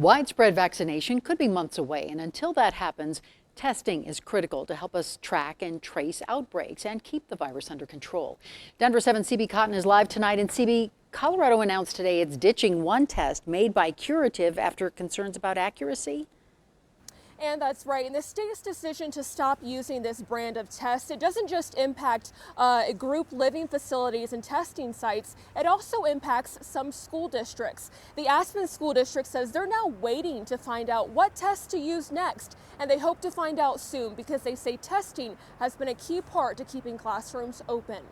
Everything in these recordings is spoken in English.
Widespread vaccination could be months away, and until that happens, testing is critical to help us track and trace outbreaks and keep the virus under control. Denver 7 CB Cotton is live tonight, and CB, Colorado announced today it's ditching one test made by Curative after concerns about accuracy. And that's right. And the state's decision to stop using this brand of test, it doesn't just impact group living facilities and testing sites. It also impacts some school districts. The Aspen School District says they're now waiting to find out what tests to use next. And they hope to find out soon because they say testing has been a key part to keeping classrooms open.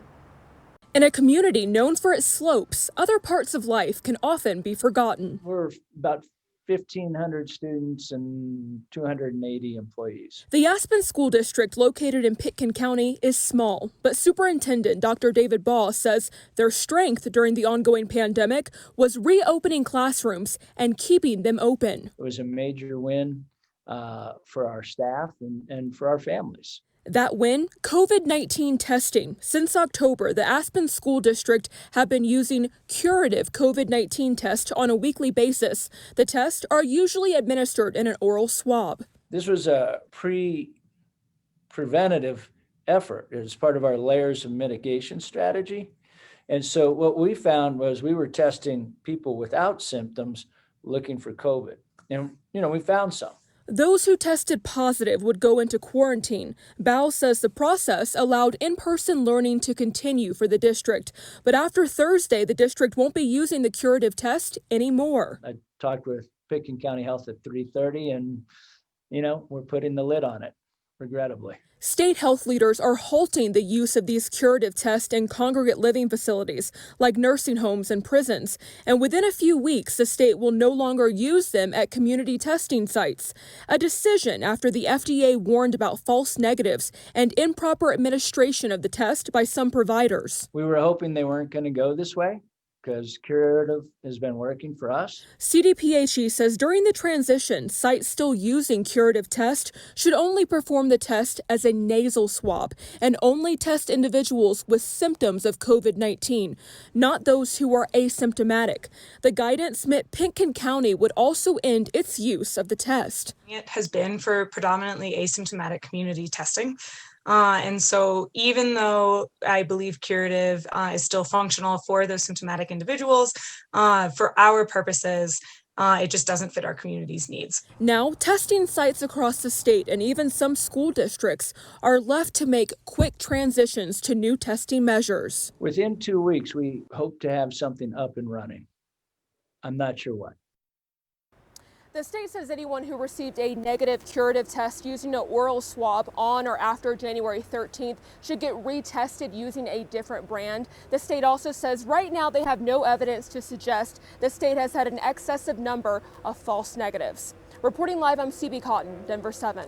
In a community known for its slopes, other parts of life can often be forgotten. We're about 1,500 students and 280 employees. The Aspen School District, located in Pitkin County, is small, but Superintendent Dr. David BAUGH says their strength during the ongoing pandemic was reopening classrooms and keeping them open. It was a major win for our staff and for our families. That win, COVID-19 testing. Since October, the Aspen School District have been using Curative COVID-19 tests on a weekly basis. The tests are usually administered in an oral swab. This was a preventative effort. It was part of our layers of mitigation strategy. And so what we found was we were testing people without symptoms looking for COVID. And, we found some. Those who tested positive would go into quarantine. BAUGH says the process allowed in-person learning to continue for the district. But after Thursday, the district won't be using the Curative test anymore. I talked with Pitkin County Health at 3:30 and, we're putting the lid on it, regrettably. State health leaders are halting the use of these Curative tests in congregate living facilities like nursing homes and prisons. And within a few weeks, the state will no longer use them at community testing sites. A decision after the FDA warned about false negatives and improper administration of the test by some providers. We were hoping they weren't going to go this way, because Curative has been working for us. CDPHE says during the transition, sites still using Curative test should only perform the test as a nasal swab and only test individuals with symptoms of COVID-19, not those who are asymptomatic. The guidance meant Pitkin County would also end its use of the test. It has been for predominantly asymptomatic community testing. And so even though I believe Curative is still functional for those symptomatic individuals, for our purposes, it just doesn't fit our community's needs. Now, testing sites across the state and even some school districts are left to make quick transitions to new testing measures. Within 2 weeks, we hope to have something up and running. I'm not sure what. The state says anyone who received a negative Curative test using an oral swab on or after January 13th should get retested using a different brand. The state also says right now they have no evidence to suggest the state has had an excessive number of false negatives. Reporting live, I'm CB Cotton, Denver 7.